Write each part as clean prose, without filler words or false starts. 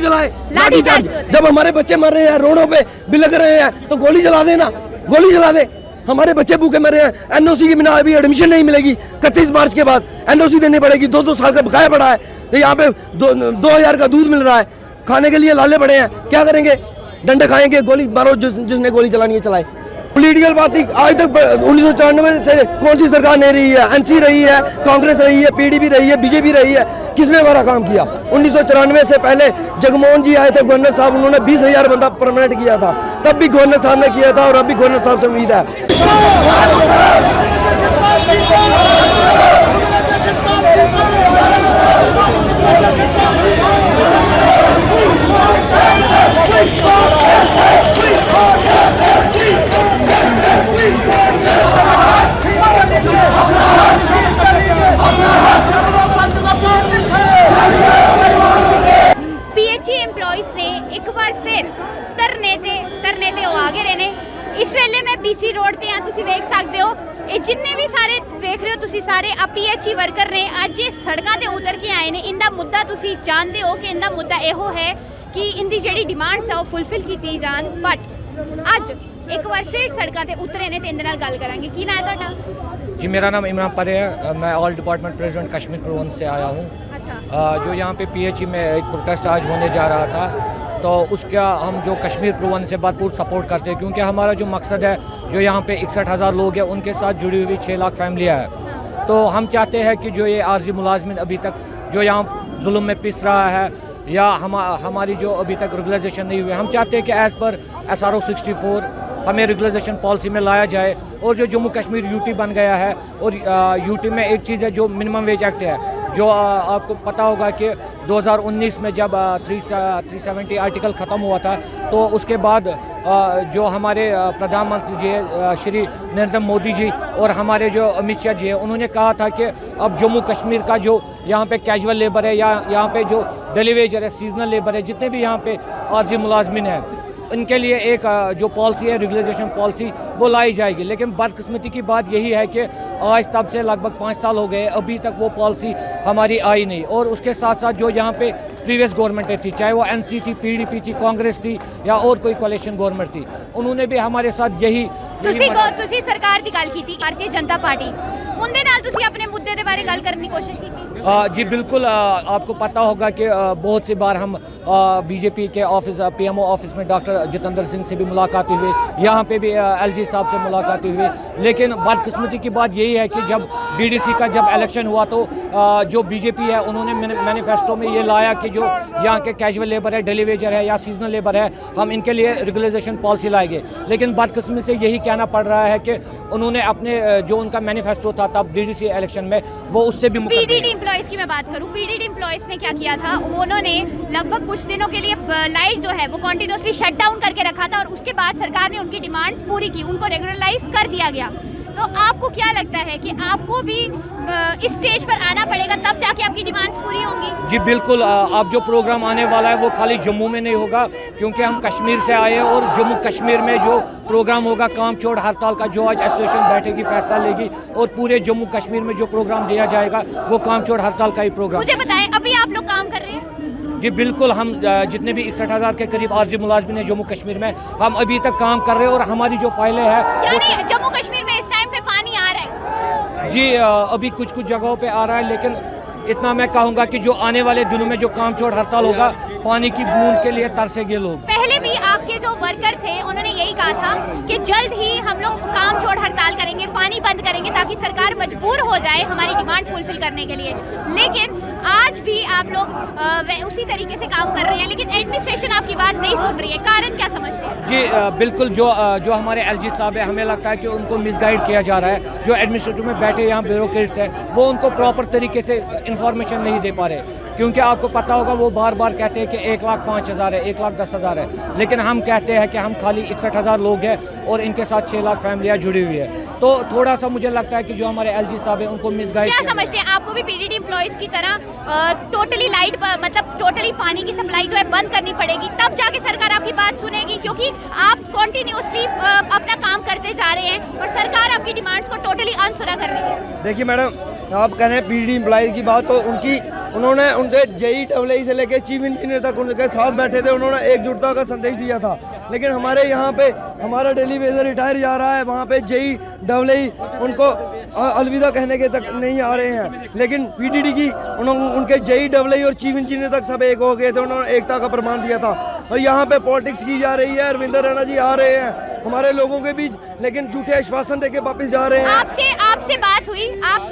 चलाए लाठी चार्ज। जब हमारे बच्चे मर रहे हैं, रोडों पे बिलक रहे हैं, तो गोली चला देना, गोली चला दे। हमारे बच्चे भूखे मर रहे हैं, एनओसी के बिना अभी एडमिशन नहीं मिलेगी। 31 मार्च के बाद एनओसी देनी पड़ेगी। 2-2 साल का बकाया पड़ा है। यहाँ पे 2000 का दूध मिल रहा है, खाने के लिए लाले पड़े हैं। क्या करेंगे? डंडे खाएंगे, गोली मारो। जिसने गोली चलानी है चलाए। पॉलिटिकल पार्टी आज तक 1994 से कौन सी सरकार नहीं रही है? एनसी रही है, कांग्रेस रही है, पीडीपी रही है, बीजेपी रही है। किसने हमारा काम किया? 1994 से पहले जगमोहन जी आए थे गवर्नर साहब, उन्होंने 20,000 बंदा परमानेंट किया था। तब भी गवर्नर साहब ने किया था और अब भी गवर्नर साहब से उम्मीद है। पीएचई एम्प्लॉइज ने एक ਵਾਰ ਫਿਰ ਧਰਨੇ ਤੇ ਉਹ ਆਗੇ ਰਹੇ ਨੇ। ਇਸ ਵੇਲੇ ਮੈਂ ਪੀਸੀ ਰੋਡ ਤੇ ਆ, ਤੁਸੀਂ ਵੇਖ ਸਕਦੇ ਹੋ। ਇਹ ਜਿੰਨੇ ਵੀ ਸਾਰੇ ਵੇਖ ਰਹੇ ਹੋ ਤੁਸੀਂ ਸਾਰੇ ਆ ਪੀਐਚਈ ਵਰਕਰ ਨੇ। ਅੱਜ ਇਹ ਸੜਕਾਂ ਤੇ ਉਤਰ ਕੇ ਆਏ ਨੇ। ਇਹਦਾ ਮੁੱਦਾ ਤੁਸੀਂ ਜਾਣਦੇ ਹੋ ਕਿ ਇਹਦਾ ਮੁੱਦਾ ਇਹੋ ਹੈ ਕਿ ਇਹਦੀ ਜਿਹੜੀ ਡਿਮਾਂਡਸ ਆ ਉਹ ਫੁੱਲਫਿਲ ਕੀਤੀ ਜਾਣ। ਬਟ ਅੱਜ एक बार फिर सड़कों पे उतरे ने ते इनदे नाल गल करांगे। की नाम है तुहाडा? जी मेरा नाम इमरान परे है। मैं all department president Kashmir province से आया हूँ। अच्छा। जो यहाँ पे पीएचई में एक प्रोटेस्ट आज होने जा रहा था, तो उसका हम जो कश्मीर प्रोविंस से भरपूर सपोर्ट करते हैं, क्योंकि हमारा जो मकसद है, जो यहाँ पे 61,000 लोग हैं उनके साथ जुड़ी हुई 6 लाख फैमिलियाँ हैं। तो हम चाहते हैं कि जो ये आर्जी मुलाजमिन अभी तक जो यहाँ जुल्म में पिस रहा है, या हमारी जो अभी तक रेगुलराइजेशन नहीं हुई है, हम चाहते हैं कि एज़ पर SRO 64 हमें रेगुलराइजेशन पॉलिसी में लाया जाए। और जो जम्मू कश्मीर यूटी बन गया है, और यूटी में एक चीज़ है जो मिनिमम वेज एक्ट है, जो आपको पता होगा कि 2019 में जब 370 आर्टिकल ख़त्म हुआ था, तो उसके बाद जो हमारे प्रधानमंत्री जी श्री नरेंद्र मोदी जी और हमारे जो अमित शाह जी है, उन्होंने कहा था कि अब जम्मू कश्मीर का जो यहाँ पे कैजुअल लेबर है, या यहाँ पे जो डेली वेजर है, सीजनल लेबर है, जितने भी यहाँ पे आर्जी मुलाजमिन है, इनके लिए एक जो पॉलिसी है, रेगुलराइजेशन पॉलिसी, वो लाई जाएगी। लेकिन बदकिस्मती की बात यही है कि आज तब से लगभग 5 साल हो गए, अभी तक वो पॉलिसी हमारी आई नहीं। और उसके साथ साथ जो यहाँ पे प्रीवियस गवर्नमेंटें थी, चाहे वो एनसी थी, पीडीपी थी, कांग्रेस थी, या और कोई कोalition गवर्नमेंट थी, उन्होंने भी हमारे साथ यही तुसी सरकार की गल कीती, भारतीय जनता पार्टी उनदे नाल तुसी अपने मुद्दे दे बारे गल करने की कोशिश की थी? जी बिल्कुल। आपको पता होगा कि बहुत सी बार हम बीजेपी के ऑफिस पीएमओ ऑफिस में डॉक्टर जितेंद्र सिंह से भी मुलाकात हुई, यहाँ पे भी एलजी साहब से मुलाकात हुई। लेकिन बदकिस्मती की बात यही है कि जब बीडीसी का जब इलेक्शन हुआ, तो जो बीजेपी है उन्होंने मैनिफेस्टो में ये लाया कि जो यहाँ के कैजुअल लेबर है, डेली वेजर है, या सीजनल लेबर है, हम इनके लिए रेगुलराइजेशन पॉलिसी लाएंगे। लेकिन बदकिस्मती से यही कहना पड़ रहा है कि उन्होंने अपने जो उनका मैनिफेस्टो था तब बीडीसी इलेक्शन में, वो उससे भी पीडीडी एम्प्लॉइज की मैं बात करूं, पीडीडी एम्प्लॉइज ने क्या किया था? उन्होंने लगभग कुछ दिनों के लिए लाइट जो है वो कंटिन्यूसली शट डाउन करके रखा था, और उसके बाद सरकार ने उनकी डिमांड्स पूरी की, उनको रेगुलराइज कर दिया गया। तो आपको क्या लगता है कि आपको भी इस स्टेज पर आना पड़ेगा, तब जाके आपकी डिमांड्स पूरी होंगी? जी बिल्कुल। अब जो प्रोग्राम आने वाला है वो खाली जम्मू में नहीं होगा, क्योंकि हम कश्मीर से आए हैं, और जम्मू कश्मीर में जो प्रोग्राम होगा काम छोड़ हड़ताल का, जो आज एसोसिएशन बैठेगी फैसला लेगी, और पूरे जम्मू कश्मीर में जो प्रोग्राम दिया जाएगा वो काम छोड़ हड़ताल का ही प्रोग्राम। मुझे बताएं, अभी आप लोग काम कर रहे हैं? जी बिल्कुल। हम जितने भी 61,000 के करीब आर्जी मुलाजमिन है जम्मू कश्मीर में, हम अभी तक काम कर रहे हैं, और हमारी जो फाइलें हैं, यानी जम्मू कश्मीर में इस टाइम पे पानी आ रहा है? जी अभी कुछ जगहों पे आ रहा है, लेकिन इतना मैं कहूँगा कि जो आने वाले दिनों में जो काम छोड़ हड़ताल होगा, पानी की बूंद के लिए तरसेंगे लोग। पहले भी आपके जो वर्कर थे उन्होंने यही कहा था कि जल्द ही हम लोग काम छोड़ हड़ताल करेंगे, पानी बंद करेंगे, ताकि सरकार मजबूर हो जाए हमारी डिमांड फुलफिल करने के लिए। लेकिन आज भी आप लोग उसी तरीके से काम कर रहे हैं, लेकिन एडमिनिस्ट्रेशन आपकी बात नहीं सुन रही है। कारण क्या समझते हैं? जी बिल्कुल। जो हमारे एलजी साहब है, हमें लगता है कि उनको मिसगाइड किया जा रहा है। जो एडमिनिस्ट्रेटिव में बैठे यहाँ ब्यूरोक्रेट्स है, वो उनको प्रॉपर तरीके से इंफॉर्मेशन नहीं दे पा रहे, क्योंकि आपको पता होगा वो बार बार कहते हैं कि 1,05,000 है, 1,10,000 है, लेकिन हम कहते हैं कि हम खाली 61,000 लोग हैं, और इनके साथ 6 लाख फैमिलियाँ जुड़ी हुई है। तो थोड़ा सा मुझे लगता है कि जो हमारे एलजी साहब हैं उनको मिसगाइड। क्या समझते हैं? आपको भी पीडीडी एम्प्लॉइज की तरह टोटली लाइट मतलब टोटली पानी की सप्लाई जो है बंद करनी पड़ेगी, तब जाके सरकार आपकी बात सुनेगी? क्योंकि आप कंटिन्यूसली अपना काम करते जा रहे हैं, और सरकार आपकी डिमांड्स को टोटली अनसुना कर रही है। देखिए मैडम, आप कह रहे हैं पीडीडी एम्प्लॉय की बात, तो उनकी उन्होंने उनके JEE से लेकर चीफ इंजीनियर तक उनके साथ बैठे थे, उन्होंने एकजुटता का संदेश दिया था। लेकिन हमारे यहाँ पे हमारा डेली वेजर रिटायर जा रहा है, वहाँ पे JEE उनको अलविदा कहने के तक नहीं आ रहे हैं। लेकिन PDD की उनके JEE और चीफ इंजीनियर तक सब एक हो गए थे, उन्होंने एकता का प्रमाण दिया था। और यहाँ पे पॉलिटिक्स की जा रही है, रविंद्र रैना जी आ रहे हैं हमारे लोगों के बीच, लेकिन झूठे आश्वासन देके वापस जा रहे हैं। आपसे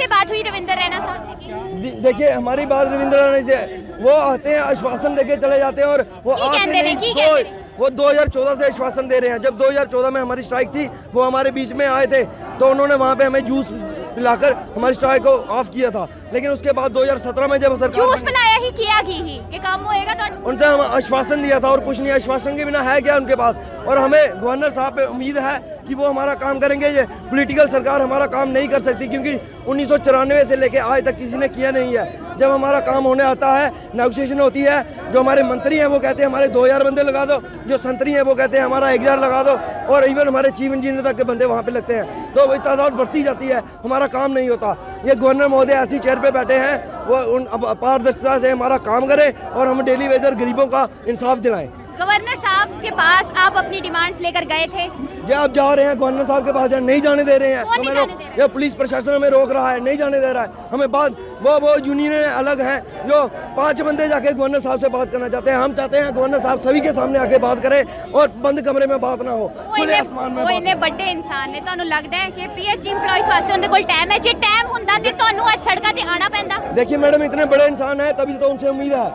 बात हुई रविंद्र रैना साहब जी की? देखिए हमारी बात रविंद्र रैना से, वो आते हैं आश्वासन देके चले जाते हैं, और वो आज से नहीं, वो 2014 से आश्वासन दे रहे हैं। जब 2014 में हमारी स्ट्राइक थी, वो हमारे बीच में आए थे, तो उन्होंने वहाँ पे हमें जूस पिलाकर हमारी स्ट्राइक को ऑफ किया था। लेकिन उसके बाद 2017 में जब सरकार जूस पिलाया ही किया ही कि काम होएगा, तो उनसे हम आश्वासन दिया था और कुछ नहीं, आश्वासन के बिना है क्या उनके पास। और हमें गवर्नर साहब पे उम्मीद है कि वो हमारा काम करेंगे। ये पॉलिटिकल सरकार हमारा काम नहीं कर सकती, क्योंकि 1994 से लेके आज तक किसी ने किया नहीं है। जब हमारा काम होने आता है, नेगोशिएशन होती है, जो हमारे मंत्री हैं वो कहते हैं हमारे 2000 बंदे लगा दो, जो संतरी हैं वो कहते हैं हमारा 1000 लगा दो, और इवन हमारे चीफ इंजीनियर तक के बंदे वहाँ पे लगते हैं, तो वही तादाद बढ़ती जाती है, हमारा काम नहीं होता। ये गवर्नर महोदय ऐसी चेयर पे बैठे हैं, वो उन पारदर्शिता से हमारा काम करें और हम डेली वेजर गरीबों का इंसाफ दिलाएं। गवर्नर साहब के पास आप अपनी डिमांड्स लेकर गए थे? जी आप जा रहे हैं गवर्नर साहब के पास, नहीं जाने दे रहे हैं। कौन नहीं जाने दे रहा है? ये पुलिस प्रशासन हमें रोक रहा है, नहीं जाने दे रहा है हमें। बात वो यूनियन अलग हैं, जो 5 बंदे जाके गवर्नर साहब से बात करना चाहते हैं। हम चाहते हैं गवर्नर साहब सभी के सामने आके बात करें और बंद कमरे में बात ना हो, खुले आसमान में। वो इन्ने बड़े इंसान ने, ਤੁਹਾਨੂੰ ਲੱਗਦਾ है कि PH एम्प्लॉइज वास्ते उनके कोल टाइम है? जे टाइम ਹੁੰਦਾ ਤੇ ਤੁਹਾਨੂੰ ਅੱਜ ਸੜਕਾਂ ਤੇ ਆਣਾ ਪੈਂਦਾ। देखिए मैडम, इतने बड़े इंसान है तभी तो उनसे उम्मीद है,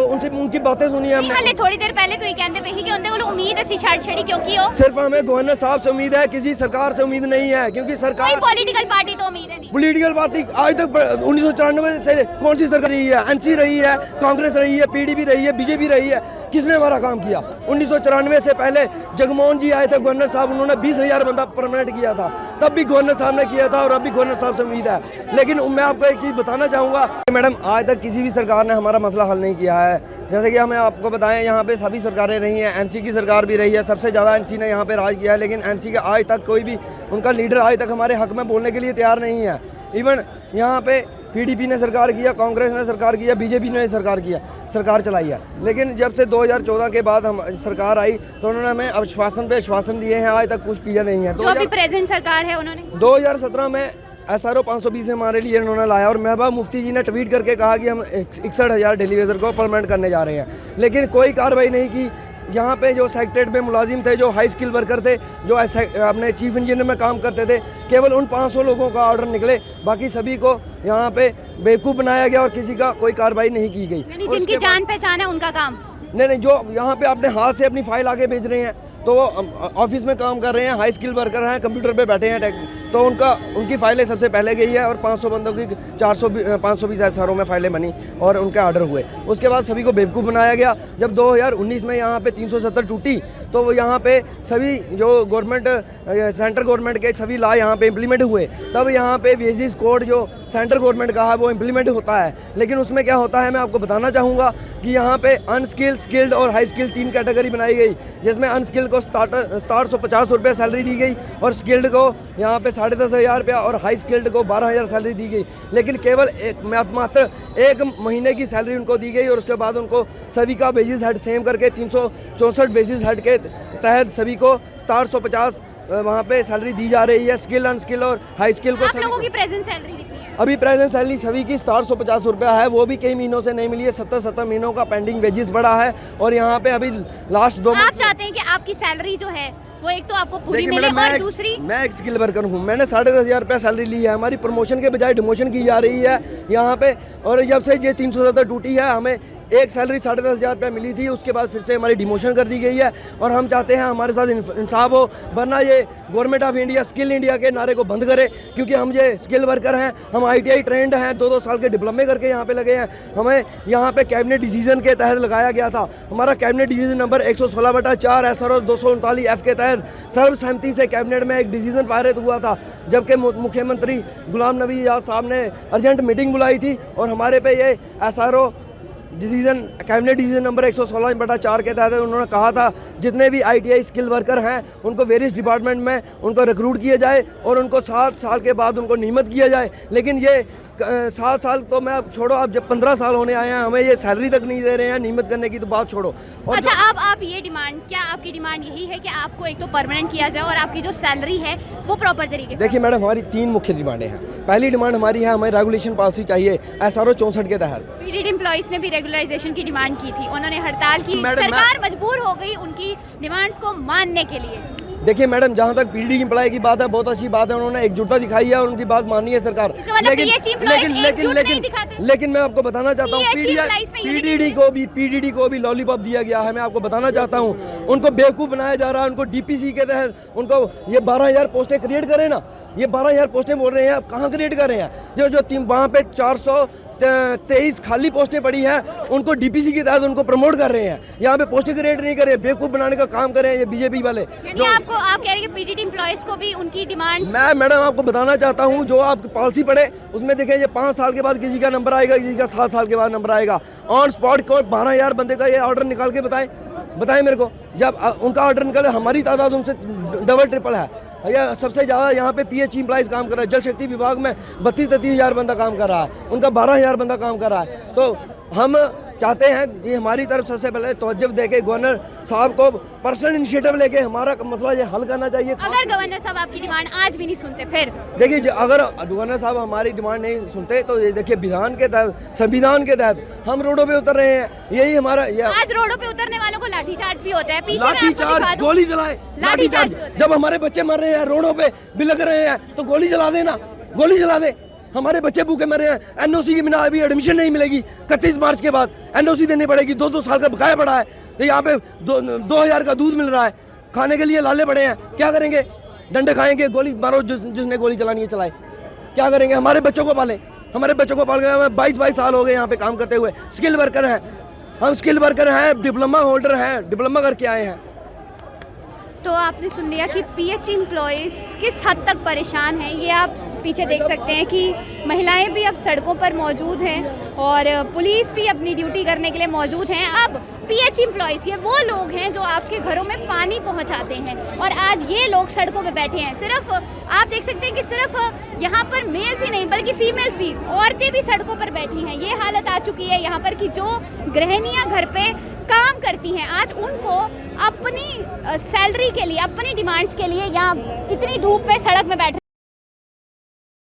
उनसे उनकी बातें सुनी है हमने। हाले थोड़ी देर पहले ਤੁਸੀਂ ਕਹਿੰਦੇ ਪਏ ਸੀ कि उनके कोल उम्मीद ਅਸੀਂ ਛੱਡ ਛੜੀ क्योंकि वो सिर्फ हमें गवर्नर साहब से उम्मीद है, किसी सरकार से उम्मीद नहीं है, क्योंकि सरकार कोई पॉलिटिकल पार्टी तो उम्मीद है नहीं। पॉलिटिकल पार्टी आज तक 1994 से कौन सी सरकार रही है? NC रही है, कांग्रेस रही है, PDP रही है, BJP रही है। किसने हमारा काम किया? 1994 से पहले जगमोहन जी आए थे गवर्नर साहब, उन्होंने 20,000 बंदा परमानेंट किया था, तब भी गवर्नर साहब ने किया था और अभी गवर्नर साहब से उम्मीद है। लेकिन मैं आपको एक चीज़ बताना चाहूँगा मैडम, आज तक किसी भी सरकार ने हमारा मसला हल नहीं किया है। जैसे कि हमें आपको बताएं, यहाँ पे सभी सरकारें रही हैं, NC की सरकार भी रही है, सबसे ज़्यादा NC ने यहाँ पे राज किया है, लेकिन NC का आज तक कोई भी उनका लीडर आज तक हमारे हक में बोलने के लिए तैयार नहीं है। इवन यहाँ पे PDP ने सरकार किया, कांग्रेस ने सरकार किया, BJP ने सरकार चलाई है। लेकिन जब से 2014 के बाद हम सरकार आई तो उन्होंने हमें आश्वासन पे आश्वासन दिए हैं, आज तक कुछ किया नहीं है। जो अभी प्रेजेंट सरकार है उन्होंने 2017 में SRO 520 हमारे लिए उन्होंने लाया, और महबूबा मुफ्ती जी ने ट्वीट करके कहा कि हम 61,000 डेली वेजर को परमानेंट करने जा रहे हैं, लेकिन कोई कार्रवाई नहीं की। यहाँ पे जो सेक्रेटरीट में मुलाजिम थे, जो हाई स्किल वर्कर थे, जो अपने चीफ इंजीनियर में काम करते थे, केवल उन 500 लोगों का ऑर्डर निकले, बाकी सभी को यहाँ पे बेवकूफ़ बनाया गया और किसी का कोई कार्रवाई नहीं की गई। जिनकी जान पहचान है उनका काम नहीं, जो यहाँ पे अपने हाथ से अपनी फाइल आगे भेज रहे हैं, तो वो ऑफिस में काम कर रहे हैं, हाई स्किल वर्कर हैं, कंप्यूटर पे बैठे हैं, तो उनकी फाइलें सबसे पहले गई है, और 500 बंदों की 520 SRO में फाइलें बनी और उनके ऑर्डर हुए। उसके बाद सभी को बेवकूफ़ बनाया गया। जब 2019 में यहाँ पे 370 टूटी, तो वो यहाँ पे सभी जो गवर्नमेंट सेंट्रल गवर्नमेंट के सभी लॉ यहाँ पे इम्प्लीमेंट हुए, तब यहाँ पे वेजेस कोड जो सेंट्रल गवर्नमेंट का है वो इम्प्लीमेंट होता है। लेकिन उसमें क्या होता है, मैं आपको बताना चाहूँगा कि यहाँ पे अनस्किल्ड, स्किल्ड और हाई स्किल्ड 3 कैटेगरी बनाई गई, जिसमें अनस्किल्ड को 750 रुपये सैलरी दी गई, और स्किल्ड को यहाँ पे 10,500 रुपया, और हाई स्किल्ड को 12,000 सैलरी दी गई। लेकिन केवल मात्र 1 महीने की सैलरी उनको दी गई, और उसके बाद उनको सभी का वेजेस हेड सेम करके 364 वेजेस हेड के तहत सभी को 750 वहाँ पे सैलरी दी जा रही है। स्किल, अनस्किल और हाई स्किल को आप लोगों की प्रेजेंट सैलरी कितनी है? अभी प्रेजेंट सैलरी सभी की 750 रुपया है, वो भी कई महीनों से नहीं मिली है। 70 महीनों का पेंडिंग वेजेस बढ़ा है, और यहाँ पे अभी लास्ट 2 आप चाहते हैं कि आपकी सैलरी जो है वो एक तो आपको पूरी मिले, और दूसरी मैं एक स्किल वर्कर हूँ, मैंने 10,500 रुपया सैलरी ली है, हमारी प्रमोशन के बजाय डिमोशन की जा रही है यहाँ पे। और जब से ये 370 टूटी है, हमें एक सैलरी 10,500 रुपया मिली थी, उसके बाद फिर से हमारी डिमोशन कर दी गई है, और हम चाहते हैं हमारे साथ इंसाफ हो, वरना ये government of India skill India के नारे को बंद करे, क्योंकि हम ये स्किल वर्कर हैं, हम ITI ट्रेंड हैं, 2-2 साल के डिप्लोमे करके यहाँ पे लगे हैं। हमें यहाँ पे कैबिनेट डिसीजन के तहत लगाया गया था, हमारा cabinet decision number 116/4 SRO 239F के तहत सर्वसहमति से कैबिनेट में एक डिसीजन पारित हुआ था, जबकि मुख्यमंत्री गुलाम नबी आज़ाद साहब ने अर्जेंट मीटिंग बुलाई थी, और हमारे पे ये SRO decision cabinet decision number 116/4 के तहत उन्होंने कहा था जितने भी ITI स्किल वर्कर हैं उनको वेरियस डिपार्टमेंट में उनको रिक्रूट किया जाए और उनको 7 साल के बाद उनको नियमित किया जाए। लेकिन ये 7 साल तो मैं अब छोड़ो, अब जब 15 साल होने आए हैं हमें ये सैलरी तक नहीं दे रहे हैं, नियमित करने की तो बात छोड़ो। और अच्छा, अब आप ये डिमांड, क्या आपकी डिमांड यही है कि आपको एक तो परमानेंट किया जाए और आपकी जो सैलरी है वो प्रॉपर तरीके से? देखिए मैडम, हमारी 3 मुख्य डिमांडें हैं। पहली डिमांड हमारी है, हमें रेगुलेशन पॉलिसी चाहिए SRO 64 के तहत। पीरियड एम्प्लॉइज ने भी रेगुलराइजेशन की डिमांड की थी, उन्होंने हड़ताल की, मैडम, सरकार मजबूर हो गई उनकी डिमांड्स को मानने के लिए। देखिए मैडम, जहाँ तक PDD एम्प्लॉय की बात है बहुत अच्छी बात है, उन्होंने एकजुटता दिखाई है और उनकी बात माननी है सरकार। लेकिन मैं आपको बताना चाहता हूँ PDD को भी लॉलीपॉप दिया गया है। मैं आपको बताना चाहता हूँ उनको बेवकूफ़ बनाया जा रहा है। उनको DPC के तहत उनको ये 12,000 पोस्टें क्रिएट करें ना, ये 12,000 पोस्टें बोल रहे हैं, आप कहाँ क्रिएट कर रहे हैं? जो वहाँ पे 423 खाली पोस्टें पड़ी हैं उनको DPC के तहत उनको प्रमोट कर रहे हैं। यहाँ पे पोस्टें क्रिएट नहीं कर रहे, बेवकूफ़ बनाने का काम कर रहे हैं ये BJP वाले। जो आप कह रहे हैं PDD एम्प्लॉइज को भी उनकी डिमांड, मैं मैडम आपको बताना चाहता हूँ जो आपकी पॉलिसी पढ़े उसमें देखें ये 5 साल के बाद किसी का नंबर आएगा, किसी का 7 साल के बाद नंबर आएगा। ऑन स्पॉट को 12,000 बंदे का ये ऑर्डर निकाल के बताएं मेरे को। जब उनका ऑर्डर निकाले, हमारी तादाद उनसे डबल ट्रिपल है। या सबसे ज़्यादा यहाँ पे PH एम्प्लॉइज काम कर रहा है। जल शक्ति विभाग में 32-33 हज़ार बंदा काम कर रहा है, उनका 12,000 बंदा काम कर रहा है। तो हम चाहते हैं कि हमारी तरफ सबसे पहले तवज्जो देके गवर्नर साहब को पर्सनल इनिशिएटिव लेके हमारा मसला ये हल करना चाहिए। अगर गवर्नर साहब आपकी डिमांड आज भी नहीं सुनते फिर? देखिए, अगर गवर्नर साहब हमारी डिमांड नहीं सुनते तो ये देखिए विधान के तहत, संविधान के तहत हम रोडों पे उतर रहे हैं। यही हमारा आज रोडों पे उतरने वालों को लाठीचार्ज भी होता है, लाठीचार्ज, गोली चलाए, लाठीचार्ज। जब हमारे बच्चे मर रहे हैं, रोडों पे बिलख रहे हैं तो गोली चला देना, गोली चला दे। हमारे बच्चे भूखे मर रहे हैं, NOC के बिना अभी एडमिशन नहीं मिलेगी। 31 मार्च के बाद NOC देनी पड़ेगी। 2-2 साल का बकाया पड़ा है। तो यहाँ पे 2,000 का दूध मिल रहा है, खाने के लिए लाले पड़े हैं। क्या करेंगे? डंडे खाएंगे, गोली मारो, जिसने गोली चलानी है चलाए। क्या करेंगे? हमारे बच्चों को पालें, हमारे बच्चों को पाल गए। हमें 22 साल हो गए यहाँ पे काम करते हुए। स्किल वर्कर हैं हम, स्किल वर्कर हैं, डिप्लोमा होल्डर हैं, डिप्लोमा करके आए हैं। तो आपने सुन लिया कि PH एम्प्लॉइज किस हद तक परेशान हैं। ये आप पीछे देख सकते हैं कि महिलाएं भी अब सड़कों पर मौजूद हैं और पुलिस भी अपनी ड्यूटी करने के लिए मौजूद हैं। अब PH एम्प्लॉइज ये वो लोग हैं जो आपके घरों में पानी पहुंचाते हैं और आज ये लोग सड़कों पे बैठे हैं। सिर्फ आप देख सकते हैं कि सिर्फ यहाँ पर मेल्स ही नहीं बल्कि फीमेल्स भी, औरतें भी सड़कों पर बैठी हैं। ये हालत आ चुकी है यहाँ पर कि जो गृहिणियाँ घर पे काम करती हैं आज उनको अपनी सैलरी के लिए, अपनी डिमांड्स के लिए यहाँ इतनी धूप में सड़क में बैठ